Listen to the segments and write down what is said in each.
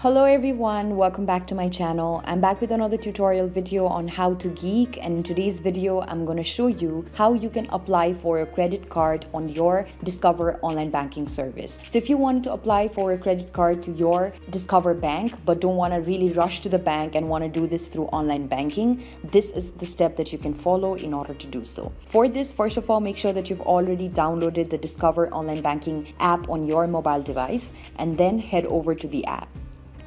Hello everyone, welcome back to my channel. I'm back with another tutorial video on how to geek, and in today's video I'm going to show you how you can apply for a credit card on your Discover online banking service. So if you want to apply for a credit card to your Discover bank but don't want to really rush to the bank and want to do this through online banking, this is the step that you can follow in order to do so. For this, first of all, make sure that you've already downloaded the Discover online banking app on your mobile device and then head over to the app.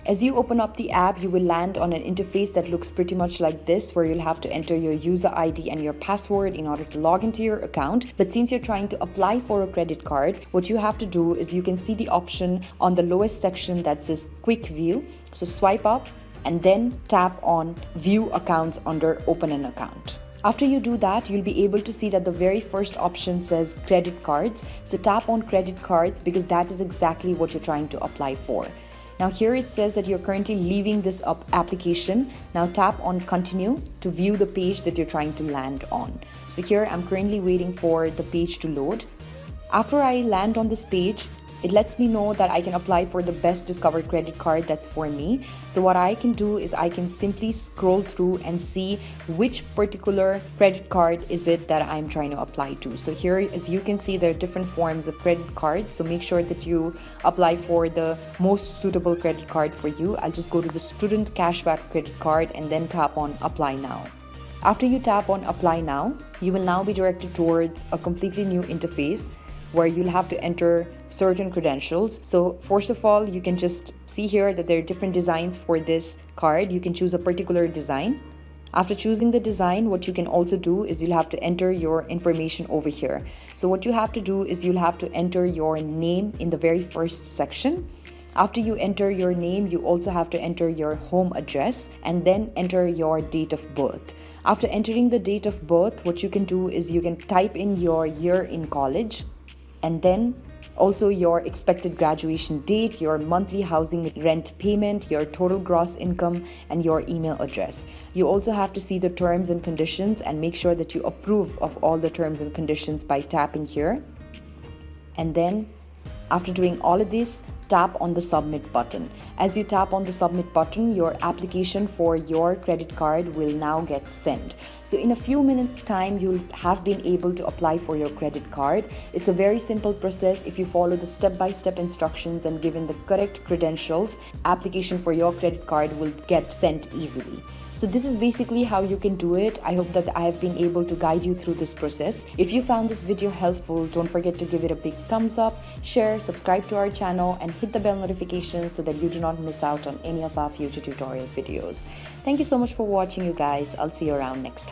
As you open up the app, you will land on an interface that looks pretty much like this, where you'll have to enter your user ID and your password in order to log into your account. But since you're trying to apply for a credit card, what you have to do is you can see the option on the lowest section that says Quick View. So swipe up and then tap on View Accounts under Open an Account. After you do that, you'll be able to see that the very first option says Credit Cards. So tap on Credit Cards because that is exactly what you're trying to apply for. Now here it says that you're currently leaving this application. Now tap on Continue to view the page that you're trying to land on. So here I'm currently waiting for the page to load. After I land on this page, it lets me know that I can apply for the best Discover credit card that's for me. So what I can do is I can simply scroll through and see which particular credit card is it that I'm trying to apply to. So here, as you can see, there are different forms of credit cards. So make sure that you apply for the most suitable credit card for you. I'll just go to the student cashback credit card and then tap on Apply Now. After you tap on Apply Now, you will now be directed towards a completely new interface where you'll have to enter certain credentials. So first of all, you can just see here that there are different designs for this card. You can choose a particular design. After choosing the design, what you can also do is you'll have to enter your information over here. So what you have to do is you'll have to enter your name in the very first section. After you enter your name, you also have to enter your home address and then enter your date of birth. After entering the date of birth, what you can do is you can type in your year in college, and then also your expected graduation date, your monthly housing rent payment, your total gross income, and your email address. You also have to see the terms and conditions and make sure that you approve of all the terms and conditions by tapping here. And then after doing all of this, tap on the submit button. As you tap on the submit button, your application for your credit card will now get sent. So in a few minutes time, you'll have been able to apply for your credit card. It's a very simple process. If you follow the step-by-step instructions and given the correct credentials, application for your credit card will get sent easily. So this is basically how you can do it. I hope that I have been able to guide you through this process. If you found this video helpful, don't forget to give it a big thumbs up, share, subscribe to our channel, and hit the bell notification so that you do not miss out on any of our future tutorial videos. Thank you so much for watching, you guys. I'll see you around next time.